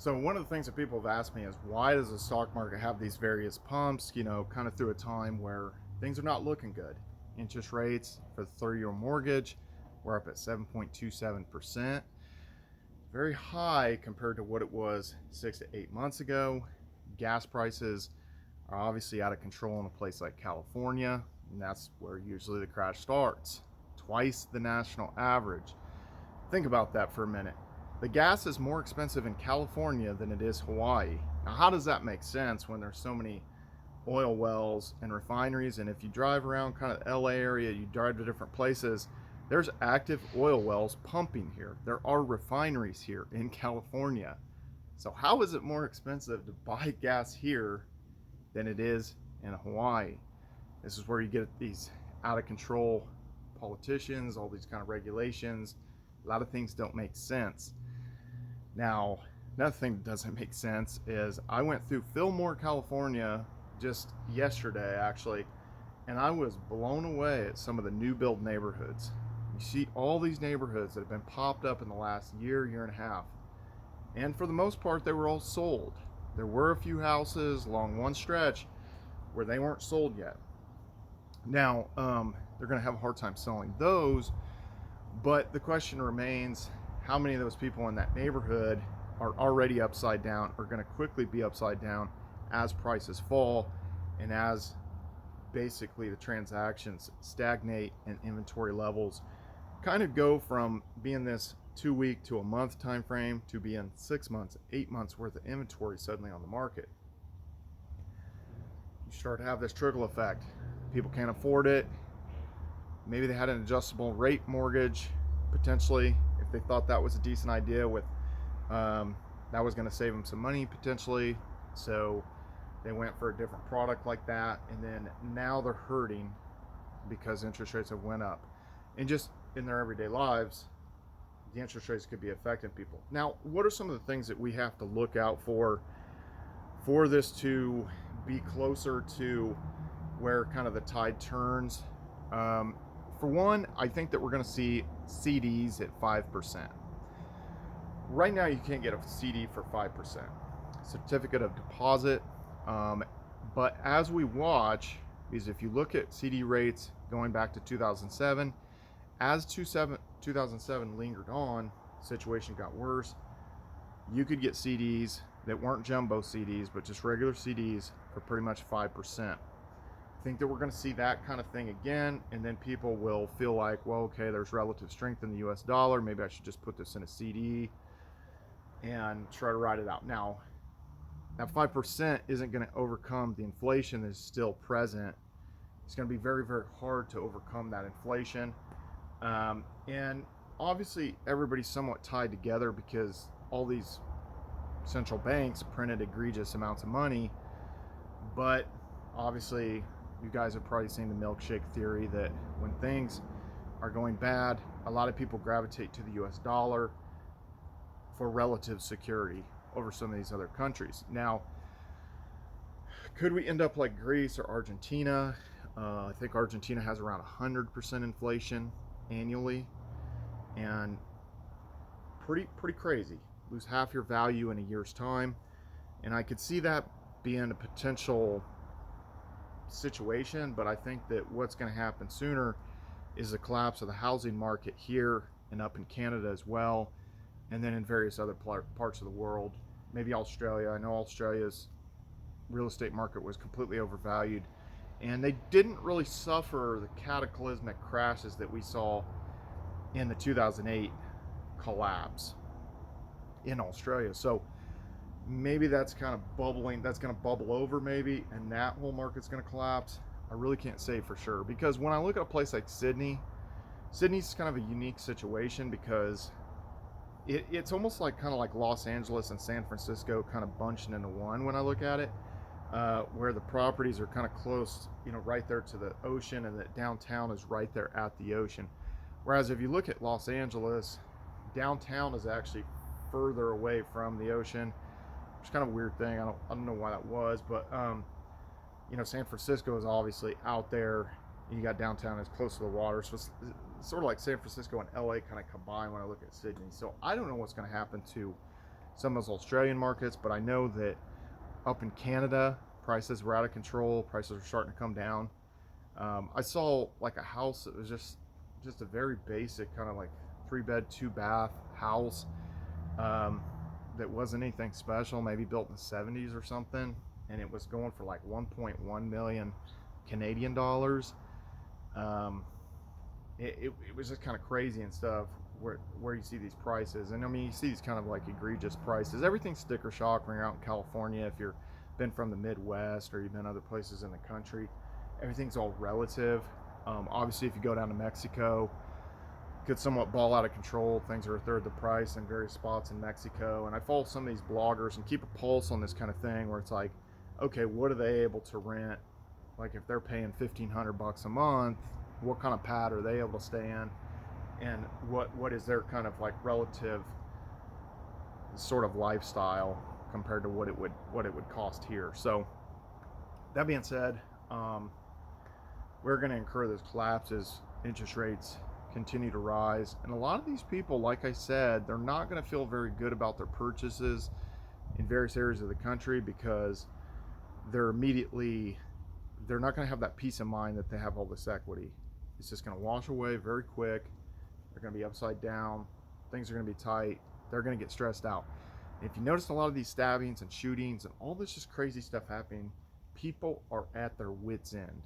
So one of the things that people have asked me is, why does the stock market have these various pumps, kind of through a time where things are not looking good? Interest rates for the 30-year mortgage were up at 7.27%. Very high compared to what it was 6 to 8 months ago. Gas prices are obviously out of control in a place like California, and that's where usually the crash starts. Twice the national average. Think about that for a minute. The gas is more expensive in California than it is Hawaii. Now, how does that make sense when there's so many oil wells and refineries? And if you drive around kind of the LA area, you drive to different places, there's active oil wells pumping here. There are refineries here in California. So how is it more expensive to buy gas here than it is in Hawaii? This is where you get these out of control politicians, all these kind of regulations. A lot of things don't make sense. Now, another thing that doesn't make sense is I went through Fillmore, California just yesterday, actually, and I was blown away at some of the new build neighborhoods. You see all these neighborhoods that have been popped up in the last year, year and a half. And for the most part, they were all sold. There were a few houses along one stretch where they weren't sold yet. Now, they're going to have a hard time selling those, but the question remains, how many of those people in that neighborhood are already upside down, are going to quickly be upside down as prices fall and as basically the transactions stagnate and inventory levels kind of go from being this 2 week to a month time frame to being 6 months, 8 months worth of inventory suddenly on the market. You start to have this trickle effect. People can't afford it. Maybe they had an adjustable rate mortgage potentially, if they thought that was a decent idea with that was going to save them some money potentially, so they went for a different product like that, and then now they're hurting because interest rates have went up, and just in their everyday lives the interest rates could be affecting people. Now, what are some of the things that we have to look out for this to be closer to where kind of the tide turns? For one, I think that we're going to see CDs at 5%. Right now, you can't get a CD for 5%, certificate of deposit. But as we watch, is if you look at CD rates going back to 2007, as 2007 lingered on, the situation got worse. You could get CDs that weren't jumbo CDs, but just regular CDs for pretty much 5%. I think that we're going to see that kind of thing again, and then people will feel like, well, okay, there's relative strength in the US dollar, maybe I should just put this in a CD and try to ride it out. Now, that 5% isn't going to overcome the inflation that is still present. It's going to be very, very hard to overcome that inflation. And obviously, everybody's somewhat tied together because all these central banks printed egregious amounts of money. But obviously, you guys have probably seen the milkshake theory that when things are going bad, a lot of people gravitate to the US dollar for relative security over some of these other countries. Now, could we end up like Greece or Argentina? I think Argentina has around 100% inflation annually, and pretty crazy. Lose half your value in a year's time, and I could see that being a potential situation. But I think that what's going to happen sooner is the collapse of the housing market here and up in Canada as well, and then in various other parts of the world, maybe Australia. I know Australia's real estate market was completely overvalued, and they didn't really suffer the cataclysmic crashes that we saw in the 2008 collapse in Australia. So maybe that's kind of bubbling, that's going to bubble over maybe, and that whole market's going to collapse. I really can't say for sure, because when I look at a place like Sydney's kind of a unique situation, because it's almost like kind of like Los Angeles and San Francisco kind of bunching into one when I look at it, where the properties are kind of close, right there to the ocean, and that downtown is right there at the ocean. Whereas if you look at Los Angeles, downtown is actually further away from the ocean, which is kind of a weird thing. I don't know why that was, but San Francisco is obviously out there. You got downtown as close to the water, so it's sort of like San Francisco and LA kind of combined when I look at Sydney. So I don't know what's going to happen to some of those Australian markets, but I know that up in Canada, prices were out of control. Prices were starting to come down. I saw like a house that was just a very basic kind of like 3 bed, 2 bath house, um, that wasn't anything special, maybe built in the 70s or something, and it was going for like 1.1 million Canadian dollars. Um, it was just kind of crazy and stuff where you see these prices. And I mean, you see these kind of like egregious prices. Everything's sticker shock when you're out in California. If you've been from the Midwest or you've been other places in the country, everything's all relative. Obviously, if you go down to Mexico, it could somewhat ball out of control. Things are a third the price in various spots in Mexico. And I follow some of these bloggers and keep a pulse on this kind of thing, where it's like, okay, what are they able to rent? Like if they're paying $1,500 a month, what kind of pad are they able to stay in, and what is their kind of like relative sort of lifestyle compared to what it would cost here. So that being said, we're going to incur those collapses. Interest rates continue to rise, and a lot of these people, like I said, they're not going to feel very good about their purchases in various areas of the country, because they're not going to have that peace of mind that they have all this equity. It's just going to wash away very quick. They're going to be upside down. Things are going to be tight. They're going to get stressed out. And if you notice a lot of these stabbings and shootings and all this just crazy stuff happening, people are at their wits' end.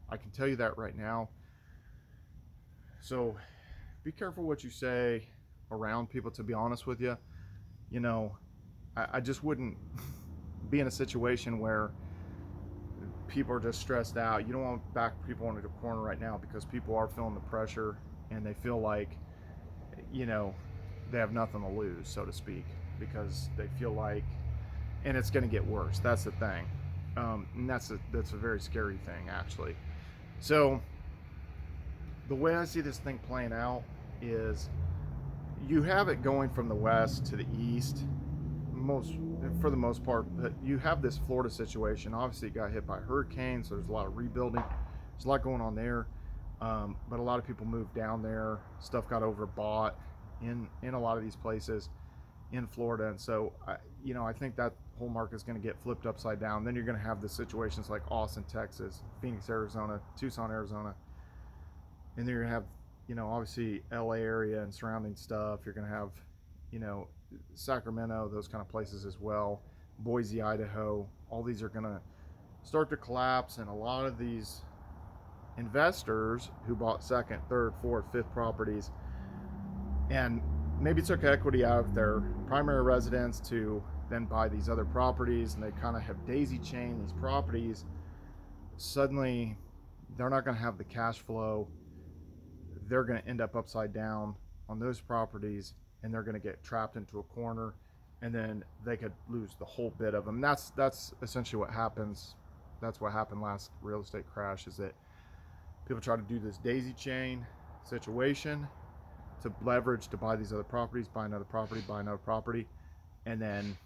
I can tell you that right now. So be careful what you say around people, to be honest with you. You know, I just wouldn't be in a situation where people are just stressed out. You don't want to back people into a corner right now, because people are feeling the pressure and they feel like, you know, they have nothing to lose, so to speak, because they feel like, and it's going to get worse. That's the thing. And that's a very scary thing, actually. So the way I see this thing playing out is, you have it going from the west to the east, for the most part. But you have this Florida situation. Obviously it got hit by hurricanes, so there's a lot of rebuilding. There's a lot going on there. But a lot of people moved down there. Stuff got overbought in a lot of these places in Florida. And so I think that whole market is going to get flipped upside down. Then you're going to have the situations like Austin, Texas, Phoenix, Arizona, Tucson, Arizona. And then you're going to have, obviously LA area and surrounding stuff. You're going to have, Sacramento, those kind of places as well. Boise, Idaho. All these are going to start to collapse, and a lot of these investors who bought second, third, fourth, fifth properties and maybe took equity out of their primary residence to then buy these other properties, and they kind of have daisy chained these properties, suddenly they're not going to have the cash flow. They're going to end up upside down on those properties, and they're going to get trapped into a corner, and then they could lose the whole bit of them. That's essentially what happens. That's what happened last real estate crash, is that people try to do this daisy chain situation to leverage to buy these other properties, buy another property, buy another property, and then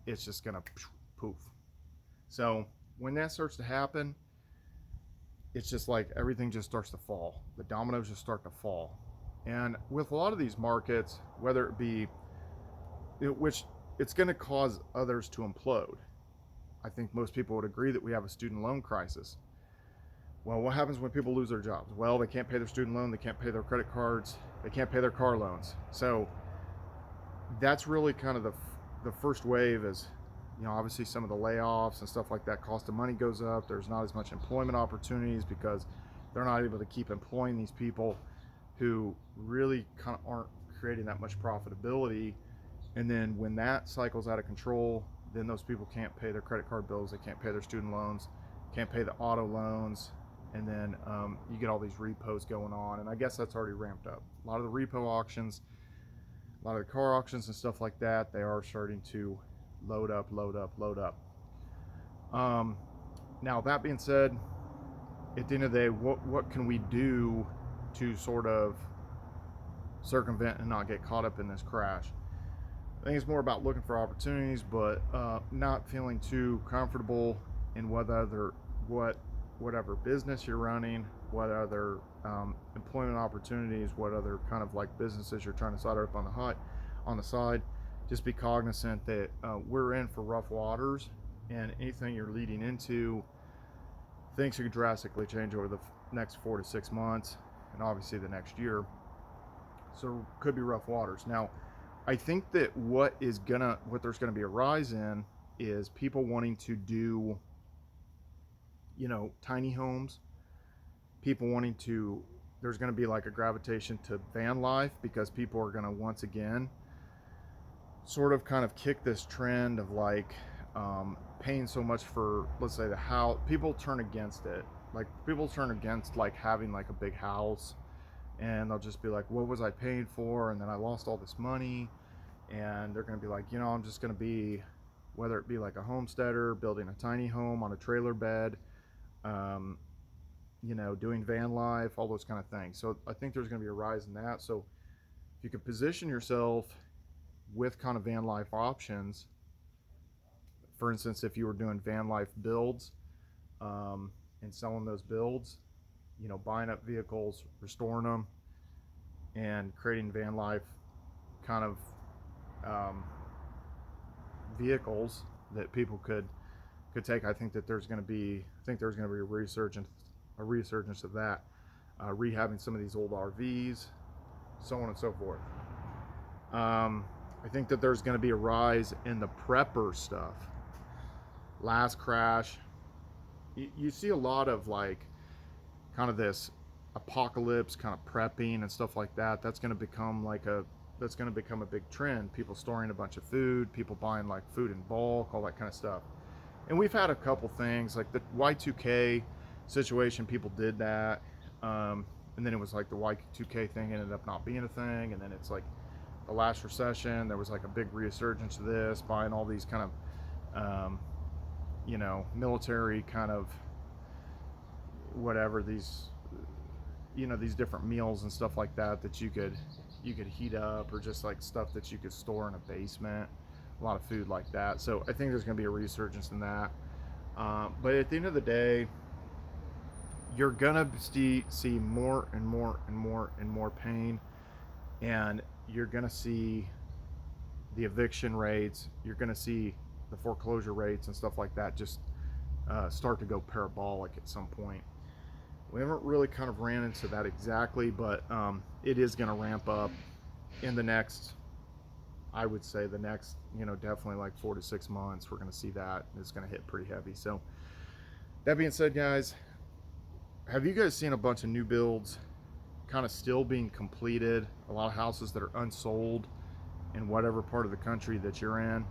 it's just gonna poof. So when that starts to happen, it's just like everything just starts to fall. The dominoes just start to fall. And with a lot of these markets, whether it be, which it's going to cause others to implode. I think most people would agree that we have a student loan crisis. Well, what happens when people lose their jobs? Well, they can't pay their student loan, they can't pay their credit cards, they can't pay their car loans. So that's really kind of the first wave is, obviously some of the layoffs and stuff like that, cost of money goes up. There's not as much employment opportunities because they're not able to keep employing these people who really kind of aren't creating that much profitability. And then when that cycle's out of control, then those people can't pay their credit card bills, they can't pay their student loans, can't pay the auto loans, and then you get all these repos going on. And I guess that's already ramped up. A lot of the repo auctions, a lot of the car auctions and stuff like that, they are starting to load up. Now that being said, at the end of the day, what can we do to sort of circumvent and not get caught up in this crash? I think it's more about looking for opportunities, but not feeling too comfortable in whatever business you're running, what other employment opportunities, what other kind of like businesses you're trying to start up on the side. just be cognizant that we're in for rough waters, and anything you're leading into, things could drastically change over the next 4 to 6 months, and obviously the next year. So could be rough waters. Now, I think that what there's gonna be a rise in is people wanting to do, tiny homes. People wanting to. There's gonna be like a gravitation to van life, because people are gonna once again sort of kind of kick this trend of like paying so much for, let's say, the house. People turn against it. Like, people turn against like having like a big house, and they'll just be like, what was I paying for? And then I lost all this money. And they're going to be like, I'm just going to be, whether it be like a homesteader, building a tiny home on a trailer bed, doing van life, all those kind of things. So I think there's going to be a rise in that. So if you could position yourself with kind of van life options, for instance, if you were doing van life builds, and selling those builds, buying up vehicles, restoring them, and creating van life kind of vehicles that people could take. I think there's going to be a resurgence of that, rehabbing some of these old RVs, so on and so forth. I think that there's going to be a rise in the prepper stuff. Last crash, you see a lot of like kind of this apocalypse kind of prepping and stuff like that. That's going to become a big trend. People storing a bunch of food, people buying like food in bulk, all that kind of stuff. And we've had a couple things like the Y2K situation. People did that, and then it was like the Y2K thing ended up not being a thing. And then it's like the last recession, there was like a big resurgence of this, buying all these kind of military kind of whatever, these different meals and stuff like that you could heat up, or just like stuff that you could store in a basement, a lot of food like that. So I think there's going to be a resurgence in that, but at the end of the day, you're gonna see more and more and more and more pain, and you're gonna see the eviction rates, you're gonna see the foreclosure rates and stuff like that just start to go parabolic at some point. We haven't really kind of ran into that exactly, but it is going to ramp up in the next, I would say the next, definitely like 4 to 6 months. We're going to see that. It's going to hit pretty heavy. So that being said, guys, have you guys seen a bunch of new builds kind of still being completed? A lot of houses that are unsold in whatever part of the country that you're in.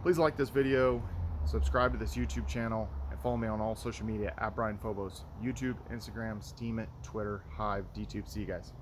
Please like this video, subscribe to this YouTube channel, and follow me on all social media at Brian Phobos, YouTube, Instagram, Steemit, Twitter, Hive, DTube. See you guys.